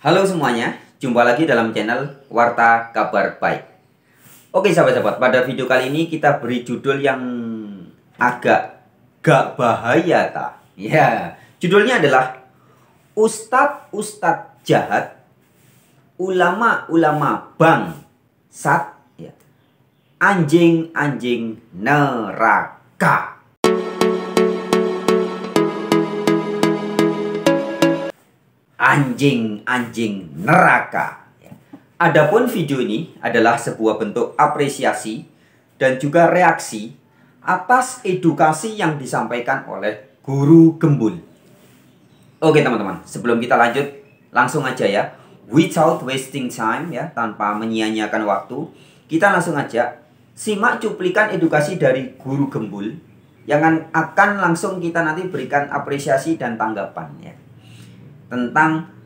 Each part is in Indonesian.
Halo semuanya, jumpa lagi dalam channel Warta Kabar Baik. Oke sahabat-sahabat, pada video kali ini kita beri judul yang agak gak bahaya tak? Ya, judulnya adalah Ustadz jahat, ulama-ulama bangsat, ya, anjing-anjing neraka. Anjing-anjing neraka. Adapun video ini adalah sebuah bentuk apresiasi dan juga reaksi atas edukasi yang disampaikan oleh Guru Gembul. Oke teman-teman, sebelum kita lanjut, langsung aja ya, without wasting time ya, tanpa menyia-nyiakan waktu, kita langsung aja simak cuplikan edukasi dari Guru Gembul yang akan langsung kita nanti berikan apresiasi dan tanggapan ya, tentang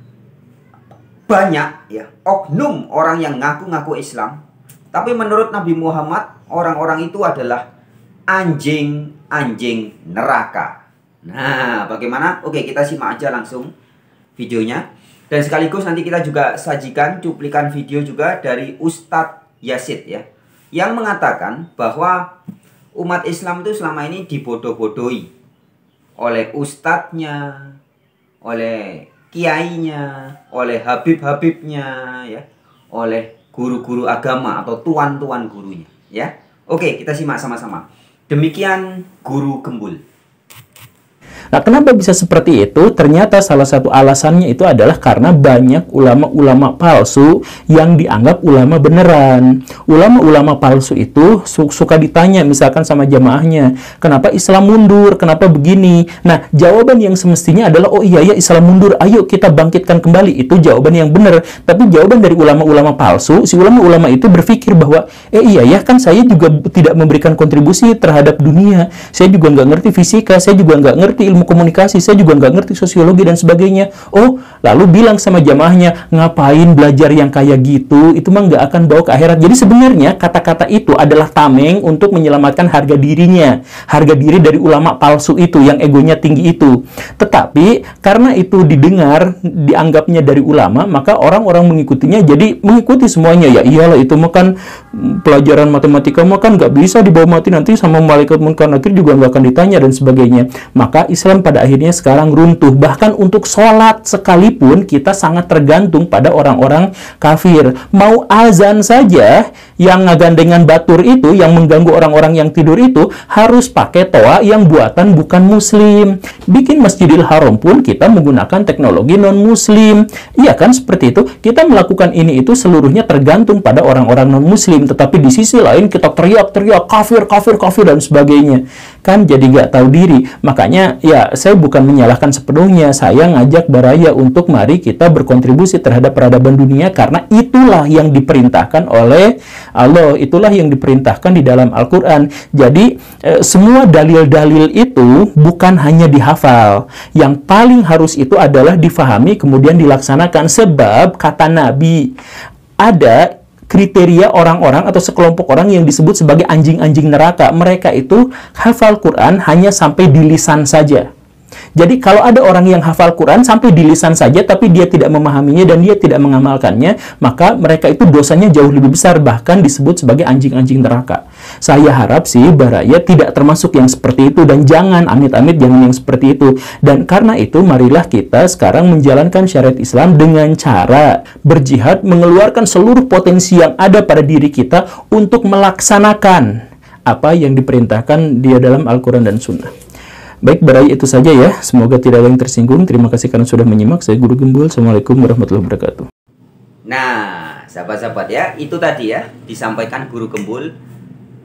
banyak ya oknum orang yang ngaku-ngaku Islam, tapi menurut Nabi Muhammad orang-orang itu adalah anjing-anjing neraka. Nah, bagaimana? Oke, kita simak aja langsung videonya. Dan sekaligus nanti kita juga sajikan cuplikan video juga dari Ustadz Yazid ya, yang mengatakan bahwa umat Islam itu selama ini dibodoh-bodohi oleh ustadznya, oleh kiainya, oleh habib-habibnya ya, oleh guru-guru agama atau tuan-tuan gurunya ya. Oke, kita simak sama-sama. Demikian Guru Gembul. Nah, kenapa bisa seperti itu? Ternyata salah satu alasannya itu adalah karena banyak ulama-ulama palsu yang dianggap ulama beneran. Ulama-ulama palsu itu suka ditanya misalkan sama jamaahnya, kenapa Islam mundur? Kenapa begini? Nah, jawaban yang semestinya adalah, oh iya ya Islam mundur, ayo kita bangkitkan kembali. Itu jawaban yang benar. Tapi jawaban dari ulama-ulama palsu, si ulama-ulama itu berpikir bahwa, iya ya kan saya juga tidak memberikan kontribusi terhadap dunia. Saya juga nggak ngerti fisika, saya juga nggak ngerti ilmu komunikasi, saya juga nggak ngerti sosiologi dan sebagainya. Oh, lalu bilang sama jamaahnya, ngapain belajar yang kayak gitu, itu mah nggak akan bawa ke akhirat. Jadi sebenarnya kata-kata itu adalah tameng untuk menyelamatkan harga dirinya, harga diri dari ulama palsu itu yang egonya tinggi itu. Tetapi karena itu didengar, dianggapnya dari ulama, maka orang-orang mengikutinya jadi mengikuti semuanya. Ya iyalah, itu mah kan pelajaran matematika mah kan nggak bisa dibawa mati, nanti sama malaikat munkar nakir juga nggak akan ditanya dan sebagainya. Maka Islam pada akhirnya sekarang runtuh. Bahkan untuk sholat sekalipun kita sangat tergantung pada orang-orang kafir. Mau azan saja yang ngagandengan batur itu, yang mengganggu orang-orang yang tidur itu, harus pakai toa yang buatan bukan muslim. Bikin Masjidil Haram pun kita menggunakan teknologi non-muslim. Iya kan, seperti itu. Kita melakukan ini itu seluruhnya tergantung pada orang-orang non-muslim. Tetapi di sisi lain kita teriak-teriak kafir, kafir, kafir dan sebagainya. Kan jadi nggak tahu diri. Makanya ya saya bukan menyalahkan sepenuhnya. Saya ngajak Baraya untuk mari kita berkontribusi terhadap peradaban dunia, karena itulah yang diperintahkan oleh Allah, itulah yang diperintahkan di dalam Al-Quran. Jadi semua dalil-dalil itu bukan hanya dihafal. Yang paling harus itu adalah difahami kemudian dilaksanakan. Sebab kata Nabi, ada kriteria orang-orang atau sekelompok orang yang disebut sebagai anjing-anjing neraka. Mereka itu hafal Quran hanya sampai di lisan saja. Jadi kalau ada orang yang hafal Quran sampai di lisan saja tapi dia tidak memahaminya dan dia tidak mengamalkannya, maka mereka itu dosanya jauh lebih besar, bahkan disebut sebagai anjing-anjing neraka. Saya harap sih Baraya tidak termasuk yang seperti itu, dan jangan, amit-amit jangan yang seperti itu. Dan karena itu marilah kita sekarang menjalankan syariat Islam dengan cara berjihad, mengeluarkan seluruh potensi yang ada pada diri kita untuk melaksanakan apa yang diperintahkan di dalam Al-Quran dan Sunnah. Baik, Baraya, itu saja ya. Semoga tidak ada yang tersinggung. Terima kasih karena sudah menyimak. Saya Guru Gembul. Assalamualaikum warahmatullahi wabarakatuh. Nah, sahabat-sahabat ya, itu tadi ya disampaikan Guru Gembul.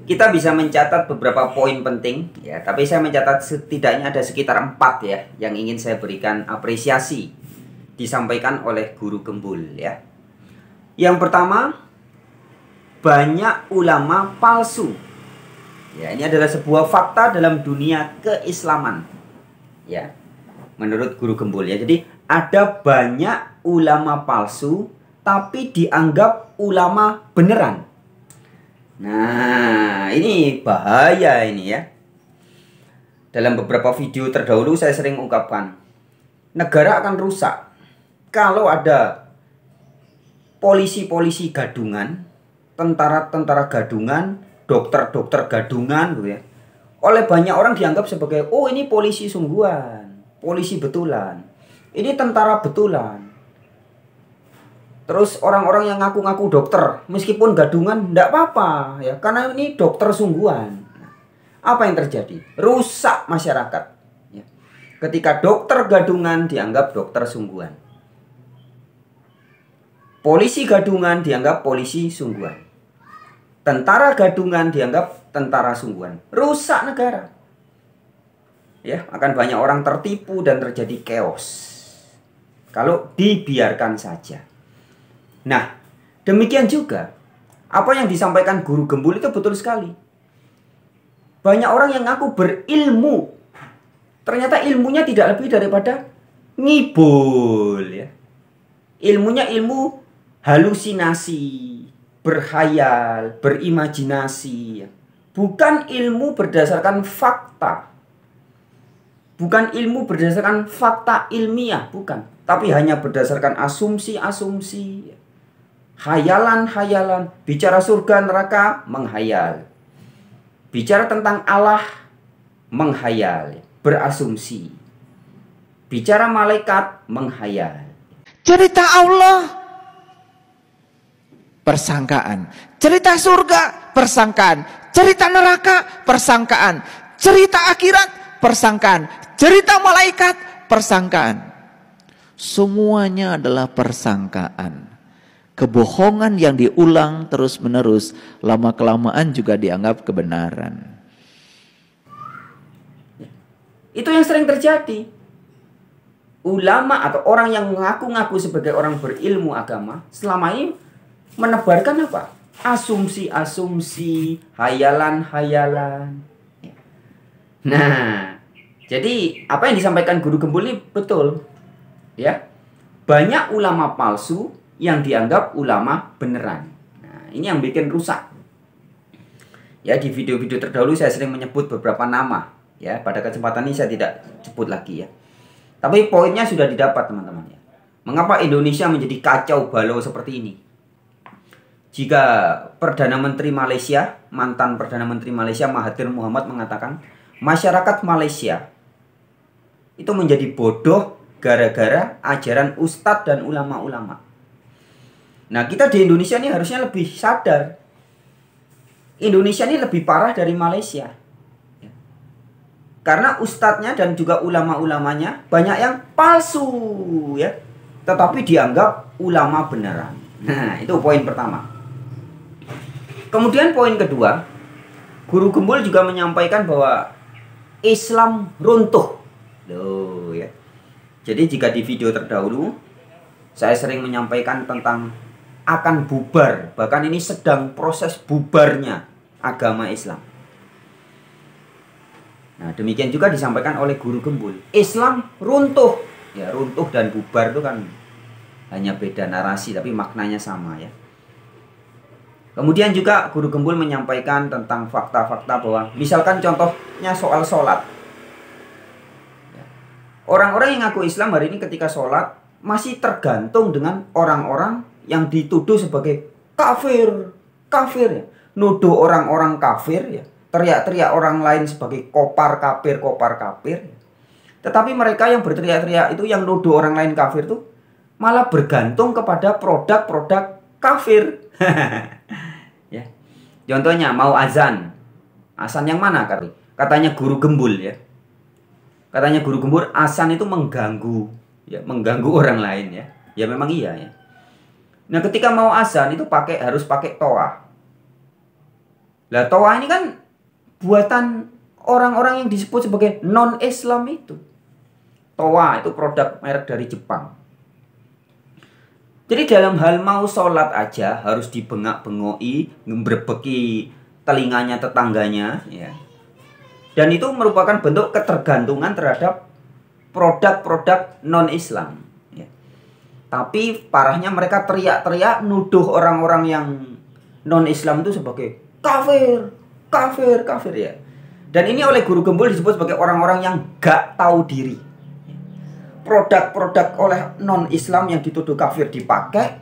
Kita bisa mencatat beberapa poin penting ya, tapi saya mencatat setidaknya ada sekitar 4 ya yang ingin saya berikan apresiasi disampaikan oleh Guru Gembul ya. Yang pertama, banyak ulama palsu. Ya, ini adalah sebuah fakta dalam dunia keislaman. Ya. Menurut Guru Gembul ya. Jadi ada banyak ulama palsu tapi dianggap ulama beneran. Nah, ini bahaya ini ya. Dalam beberapa video terdahulu saya sering ungkapkan, negara akan rusak kalau ada polisi-polisi gadungan, tentara-tentara gadungan, dokter-dokter gadungan gitu ya. Oleh banyak orang dianggap sebagai, oh ini polisi sungguhan, polisi betulan, ini tentara betulan. Terus orang-orang yang ngaku-ngaku dokter, meskipun gadungan, enggak apa-apa ya, karena ini dokter sungguhan. Apa yang terjadi? Rusak masyarakat ya. Ketika dokter gadungan dianggap dokter sungguhan, polisi gadungan dianggap polisi sungguhan, tentara gadungan dianggap tentara sungguhan. Rusak negara ya, akan banyak orang tertipu dan terjadi chaos kalau dibiarkan saja. Nah, demikian juga apa yang disampaikan Guru Gembul itu betul sekali. Banyak orang yang ngaku berilmu, ternyata ilmunya tidak lebih daripada ngibul ya. Ilmunya ilmu halusinasi, berhayal, berimajinasi ya. Bukan ilmu berdasarkan fakta. Bukan ilmu berdasarkan fakta ilmiah, bukan. Tapi hanya berdasarkan asumsi-asumsi, hayalan-hayalan. Bicara surga neraka, menghayal. Bicara tentang Allah, menghayal, berasumsi. Bicara malaikat, menghayal. Cerita Allah, persangkaan. Cerita surga, persangkaan. Cerita neraka, persangkaan. Cerita akhirat, persangkaan. Cerita malaikat, persangkaan. Semuanya adalah persangkaan. Kebohongan yang diulang terus-menerus, lama-kelamaan juga dianggap kebenaran. Itu yang sering terjadi. Ulama atau orang yang mengaku-ngaku sebagai orang berilmu agama selama ini menebarkan apa? Asumsi-asumsi, hayalan-hayalan. Nah, jadi apa yang disampaikan Guru Gembul ini betul. Ya. Banyak ulama palsu yang dianggap ulama beneran. Nah, ini yang bikin rusak. Ya, di video-video terdahulu saya sering menyebut beberapa nama. Ya, pada kesempatan ini saya tidak sebut lagi ya. Tapi poinnya sudah didapat teman-teman ya. Mengapa Indonesia menjadi kacau balau seperti ini? Jika Perdana Menteri Malaysia, mantan Perdana Menteri Malaysia Mahathir Mohamad mengatakan, masyarakat Malaysia itu menjadi bodoh gara-gara ajaran ustadz dan ulama-ulama. Nah, kita di Indonesia ini harusnya lebih sadar. Indonesia ini lebih parah dari Malaysia. Karena ustadznya dan juga ulama-ulamanya banyak yang palsu ya. Tetapi dianggap ulama beneran. Nah, itu poin pertama. Kemudian poin kedua, Guru Gembul juga menyampaikan bahwa Islam runtuh. Loh ya. Jadi jika di video terdahulu saya sering menyampaikan tentang akan bubar, bahkan ini sedang proses bubarnya agama Islam. Nah, demikian juga disampaikan oleh Guru Gembul. Islam runtuh. Ya, runtuh dan bubar itu kan hanya beda narasi tapi maknanya sama ya. Kemudian juga Guru Gembul menyampaikan tentang fakta-fakta bahwa misalkan contohnya soal sholat. Orang-orang yang ngaku Islam hari ini ketika sholat masih tergantung dengan orang-orang yang dituduh sebagai kafir. Kafir ya. Nuduh orang-orang kafir ya. Teriak-teriak orang lain sebagai kopar kafir, kopar kafir. Tetapi mereka yang berteriak-teriak itu, yang nuduh orang lain kafir itu malah bergantung kepada produk-produk kafir. Ya. Contohnya mau azan. Azan yang mana kali? Katanya Guru Gembul ya. Katanya Guru Gembul azan itu mengganggu ya, mengganggu orang lain ya. Ya memang iya ya. Nah, ketika mau azan itu harus pakai toa. Lah toa ini kan buatan orang-orang yang disebut sebagai non-Islam itu. Toa itu produk merek dari Jepang. Jadi dalam hal mau sholat aja harus dibengak-bengoi, ngebrebeki telinganya tetangganya ya. Dan itu merupakan bentuk ketergantungan terhadap produk-produk non-Islam ya. Tapi parahnya mereka teriak-teriak nuduh orang-orang yang non-Islam itu sebagai kafir, kafir, kafir ya. Dan ini oleh Guru Gembul disebut sebagai orang-orang yang gak tahu diri. Produk-produk oleh non-Islam yang dituduh kafir dipakai,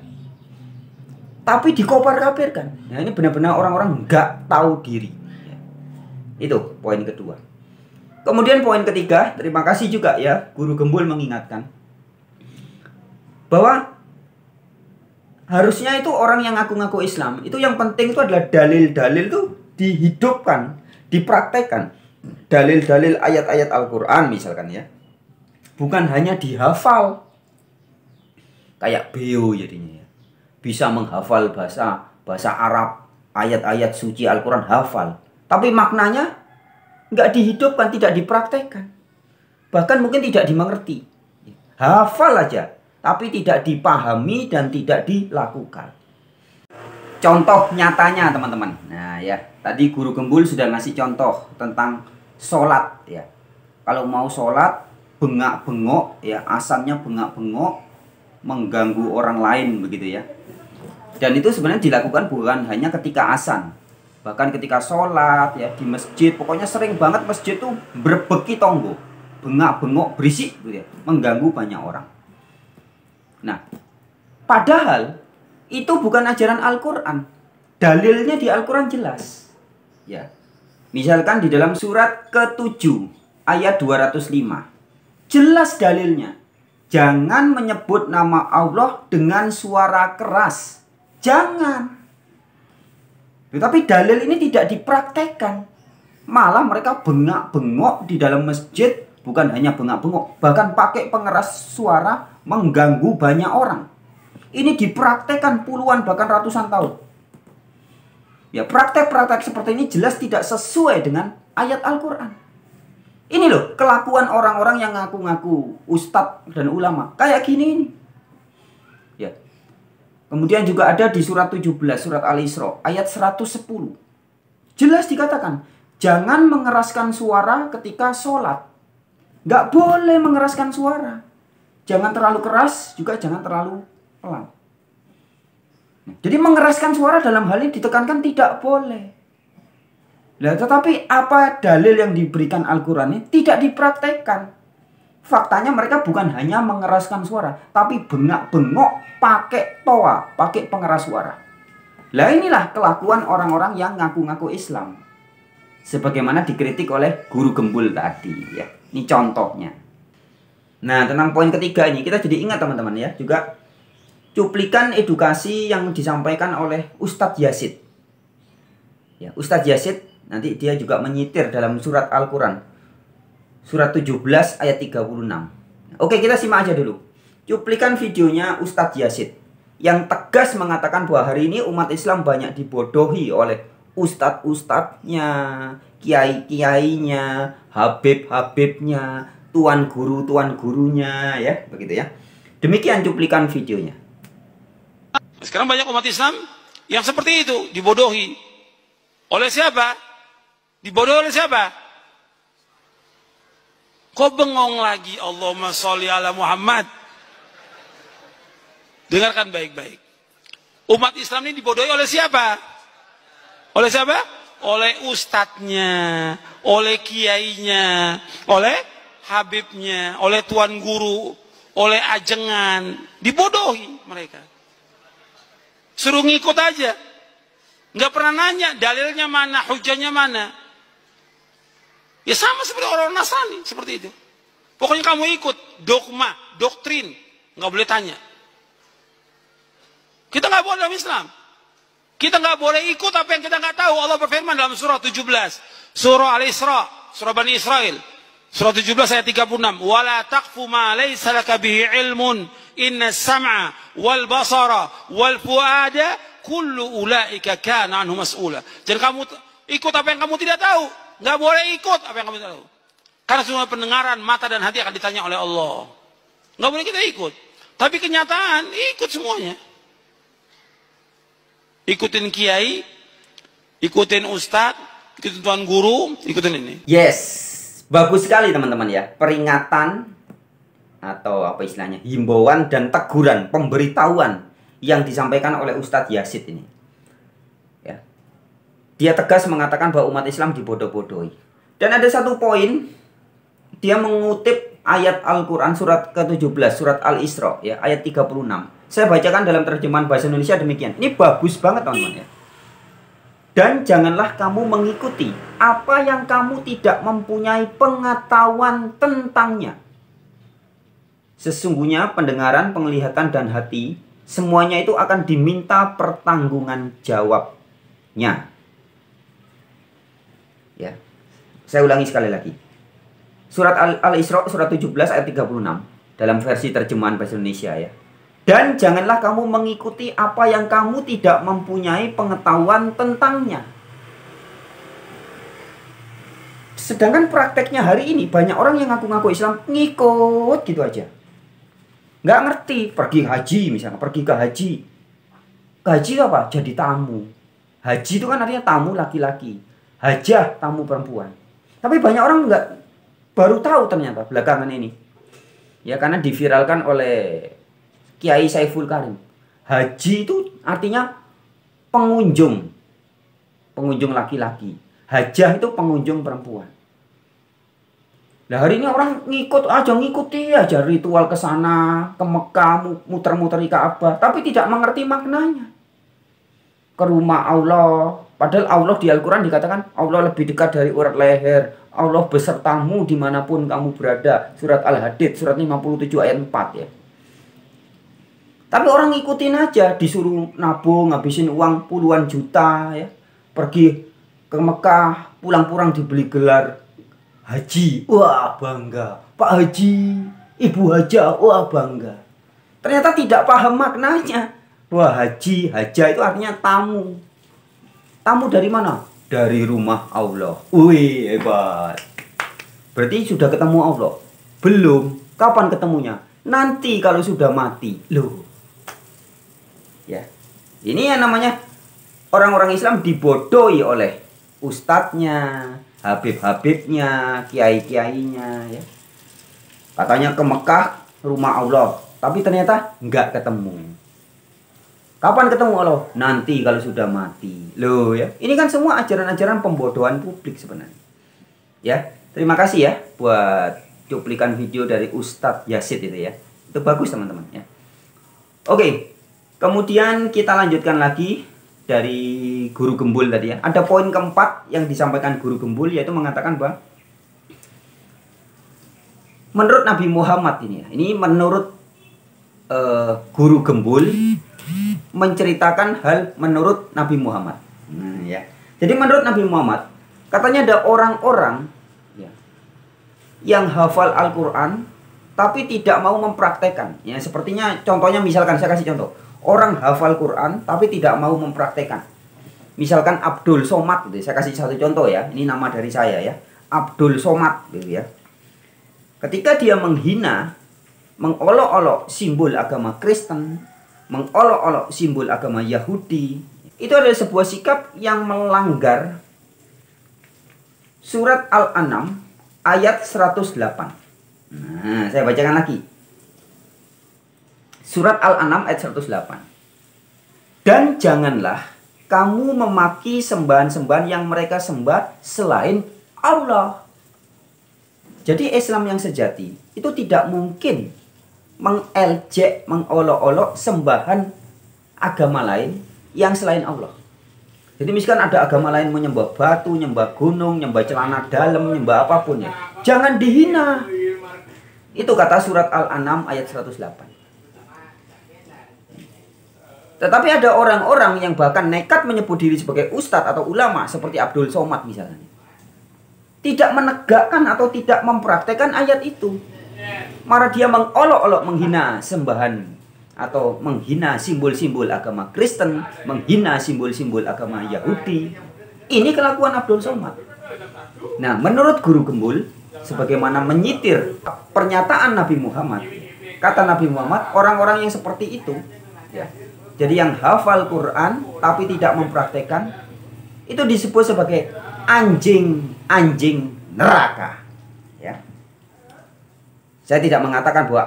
tapi dikobar-kabirkan. Nah, ini benar-benar orang-orang nggak tahu diri. Itu poin kedua. Kemudian poin ketiga, terima kasih juga ya Guru Gembul mengingatkan bahwa harusnya itu orang yang ngaku-ngaku Islam itu yang penting itu adalah dalil-dalil itu dihidupkan, dipraktekkan. Dalil-dalil ayat-ayat Al-Quran misalkan ya, bukan hanya dihafal kayak beo jadinya ya. Bisa menghafal bahasa Arab, ayat-ayat suci Al-Quran hafal, tapi maknanya nggak dihidupkan, tidak dipraktekkan, bahkan mungkin tidak dimengerti. Hafal aja tapi tidak dipahami dan tidak dilakukan. Contoh nyatanya teman-teman. Nah ya, tadi Guru Gembul sudah ngasih contoh tentang sholat ya. Kalau mau sholat bengak-bengok ya, asannya bengak-bengok, mengganggu orang lain begitu ya. Dan itu sebenarnya dilakukan bukan hanya ketika azan, bahkan ketika sholat ya di masjid. Pokoknya sering banget masjid tuh berbeki tonggo, bengak-bengok, berisik gitu ya, mengganggu banyak orang. Nah, padahal itu bukan ajaran Al-Quran. Dalilnya di Al-Quran jelas. Ya, misalkan di dalam surat ke-7 ayat 205. Jelas dalilnya. Jangan menyebut nama Allah dengan suara keras. Jangan. Tetapi dalil ini tidak dipraktekkan. Malah mereka bengak-bengok di dalam masjid. Bukan hanya bengak-bengok, bahkan pakai pengeras suara mengganggu banyak orang. Ini dipraktekkan puluhan bahkan ratusan tahun. Ya, praktek-praktek seperti ini jelas tidak sesuai dengan ayat Al-Quran. Ini loh kelakuan orang-orang yang ngaku-ngaku ustadz dan ulama. Kayak gini ini. Ya. Kemudian juga ada di surat 17, surat Al-Isra, ayat 110. Jelas dikatakan, jangan mengeraskan suara ketika sholat. Nggak boleh mengeraskan suara. Jangan terlalu keras, juga jangan terlalu pelan. Jadi mengeraskan suara dalam hal ini ditekankan tidak boleh. Nah, tetapi apa dalil yang diberikan Al-Quran ini tidak dipraktekkan. Faktanya mereka bukan hanya mengeraskan suara, tapi bengak-bengok pakai toa, pakai pengeras suara. Lah inilah kelakuan orang-orang yang ngaku-ngaku Islam. Sebagaimana dikritik oleh Guru Gembul tadi ya. Ini contohnya. Nah, tentang poin ketiga ini kita jadi ingat teman-teman ya, juga cuplikan edukasi yang disampaikan oleh Ustadz Yazid. Ya, Ustadz Yazid nanti dia juga menyitir dalam surat Al-Quran. Surat 17 ayat 36. Oke, kita simak aja dulu. Cuplikan videonya Ustadz Yazid yang tegas mengatakan bahwa hari ini umat Islam banyak dibodohi oleh ustadz-ustadznya, kiai-kiainya, habib-habibnya, tuan gurunya ya, begitu ya. Demikian cuplikan videonya. Sekarang banyak umat Islam yang seperti itu, dibodohi. Oleh siapa? Dibodohi oleh siapa? Kok bengong lagi? Allahumma sholli ala Muhammad. Dengarkan baik-baik. Umat Islam ini dibodohi oleh siapa? Oleh siapa? Oleh ustadznya, oleh kiainya, oleh habibnya, oleh tuan guru, oleh ajengan. Dibodohi mereka. Suruh ngikut aja. Nggak pernah nanya dalilnya mana, hujahnya mana. Ya sama seperti orang Nasrani, seperti itu. Pokoknya kamu ikut dogma, doktrin, nggak boleh tanya. Kita nggak boleh dalam Islam. Kita nggak boleh ikut apa yang kita nggak tahu. Allah berfirman dalam surah 17, surah Al-Isra, surah Bani Israel, surah 17 ayat 36. Wala taqfu ma laysa laka bihi ilmun, inna sam'a wal basara wal fuada kullu ulaika kana anhu mas'ula. Jadi kamu ikut apa yang kamu tidak tahu. Nggak boleh ikut apa yang kamu tidak tahu. Karena semua pendengaran, mata dan hati akan ditanya oleh Allah. Nggak boleh kita ikut. Tapi kenyataan ikut semuanya. Ikutin kiai, ikutin ustadz, ikutin tuan guru, ikutin ini. Yes, bagus sekali teman-teman ya. Peringatan atau apa istilahnya, himbauan dan teguran, pemberitahuan yang disampaikan oleh Ustadz Yazid ini. Ya. Dia tegas mengatakan bahwa umat Islam dibodoh-bodohi. Dan ada satu poin, dia mengutip ayat Al-Quran surat ke-17, surat Al-Isra, ya, ayat 36. Saya bacakan dalam terjemahan bahasa Indonesia demikian. Ini bagus banget teman-teman ya. Dan janganlah kamu mengikuti apa yang kamu tidak mempunyai pengetahuan tentangnya. Sesungguhnya pendengaran, penglihatan, dan hati, semuanya itu akan diminta pertanggungan jawabnya. Ya, saya ulangi sekali lagi. Surat Al-Isra surat 17 ayat 36 dalam versi terjemahan bahasa Indonesia ya. Dan janganlah kamu mengikuti apa yang kamu tidak mempunyai pengetahuan tentangnya. Sedangkan prakteknya hari ini banyak orang yang ngaku-ngaku Islam ngikut gitu aja. Nggak ngerti, pergi haji misalnya, pergi ke haji. Haji itu apa? Jadi tamu. Haji itu kan artinya tamu laki-laki. Hajah, tamu perempuan. Tapi banyak orang nggak baru tahu ternyata belakangan ini. Ya karena diviralkan oleh Kiai Saiful Karim. Haji itu artinya pengunjung. Pengunjung laki-laki. Hajah itu pengunjung perempuan. Nah hari ini orang ngikuti aja ritual ke sana, ke Mekah, muter-muter ke Ka'bah, tapi tidak mengerti maknanya. Ke rumah Allah, padahal Allah di Al-Quran dikatakan Allah lebih dekat dari urat leher. Allah besertamu dimanapun kamu berada. Surat Al-Hadid, surat 57 ayat 4 ya. Tapi orang ngikutin aja, disuruh nabung, ngabisin uang puluhan juta ya. Pergi ke Mekah, pulang-pulang dibeli gelar haji. Wah, bangga. Pak Haji, Ibu Hajah, wah bangga. Ternyata tidak paham maknanya. Wah, haji, hajah itu artinya tamu. Tamu dari mana? Dari rumah Allah. Wih, hebat. Berarti sudah ketemu Allah? Belum. Kapan ketemunya? Nanti kalau sudah mati. Loh. Ya, ini yang namanya orang-orang Islam dibodohi oleh ustadznya, habib-habibnya, kiai-kiainya ya. Katanya ke Mekah, rumah Allah, tapi ternyata nggak ketemu. Kapan ketemu Allah? Nanti kalau sudah mati. Loh ya, ini kan semua ajaran-ajaran pembodohan publik sebenarnya. Ya, terima kasih ya buat cuplikan video dari Ustadz Yazid itu ya. Itu bagus teman-teman ya. Oke. Kemudian kita lanjutkan lagi dari Guru Gembul tadi ya. Ada poin keempat yang disampaikan Guru Gembul yaitu mengatakan bahwa menurut Nabi Muhammad ini ya. Ini menurut Guru Gembul menceritakan hal menurut Nabi Muhammad. Ya. Jadi menurut Nabi Muhammad katanya ada orang-orang ya, yang hafal Al-Quran tapi tidak mau mempraktekkan. Ya, sepertinya contohnya misalkan saya kasih contoh. Orang hafal Quran tapi tidak mau mempraktekkan. Misalkan Abdul Somad gitu. Saya kasih satu contoh ya. Ini nama dari saya ya. Abdul Somad gitu ya. Ketika dia menghina, mengolok-olok simbol agama Kristen, mengolok-olok simbol agama Yahudi, itu adalah sebuah sikap yang melanggar surat Al-An'am ayat 108. Nah, saya bacakan lagi. Surat Al-An'am ayat 108. Dan janganlah kamu memaki sembahan-sembahan yang mereka sembah selain Allah. Jadi Islam yang sejati itu tidak mungkin mengeljek, mengolok-olok sembahan agama lain yang selain Allah. Jadi misalkan ada agama lain menyembah batu, nyembah gunung, nyembah celana dalam, nyembah apapun ya. Jangan dihina. Itu kata surat Al-An'am ayat 108. Tetapi ada orang-orang yang bahkan nekat menyebut diri sebagai ustadz atau ulama seperti Abdul Somad misalnya. Tidak menegakkan atau tidak mempraktekkan ayat itu. Malah dia mengolok-olok menghina sembahan atau menghina simbol-simbol agama Kristen, menghina simbol-simbol agama Yahudi. Ini kelakuan Abdul Somad. Nah, menurut Guru Gembul, sebagaimana menyitir pernyataan Nabi Muhammad, kata Nabi Muhammad, orang-orang yang seperti itu ya, jadi yang hafal Quran tapi tidak mempraktekkan, itu disebut sebagai anjing-anjing neraka. Ya. Saya tidak mengatakan bahwa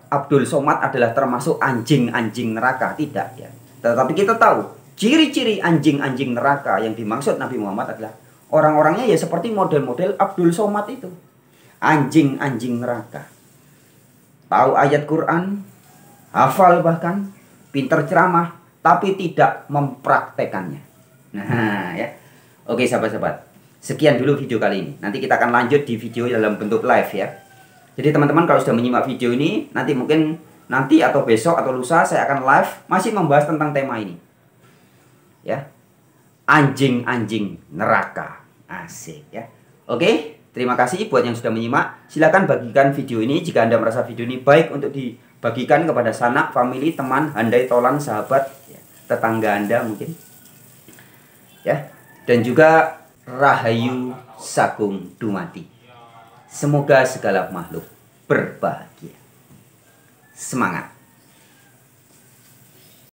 Abdul Somad adalah termasuk anjing-anjing neraka, tidak ya. Tetapi kita tahu ciri-ciri anjing-anjing neraka yang dimaksud Nabi Muhammad adalah orang-orangnya ya seperti model-model Abdul Somad itu. Anjing-anjing neraka. Tahu ayat Quran hafal bahkan, pinter ceramah, tapi tidak mempraktekannya. Nah, ya. Oke, sahabat-sahabat. Sekian dulu video kali ini. Nanti kita akan lanjut di video dalam bentuk live ya. Jadi teman-teman kalau sudah menyimak video ini, nanti atau besok atau lusa saya akan live masih membahas tentang tema ini. Ya. Anjing-anjing neraka. Asik ya. Oke, terima kasih buat yang sudah menyimak. Silakan bagikan video ini jika Anda merasa video ini baik untuk dibagikan kepada sanak, family, teman, handai, tolan, sahabat, ya, tetangga Anda mungkin. Ya. Dan juga Rahayu Sagung Dumadi. Semoga segala makhluk berbahagia. Semangat.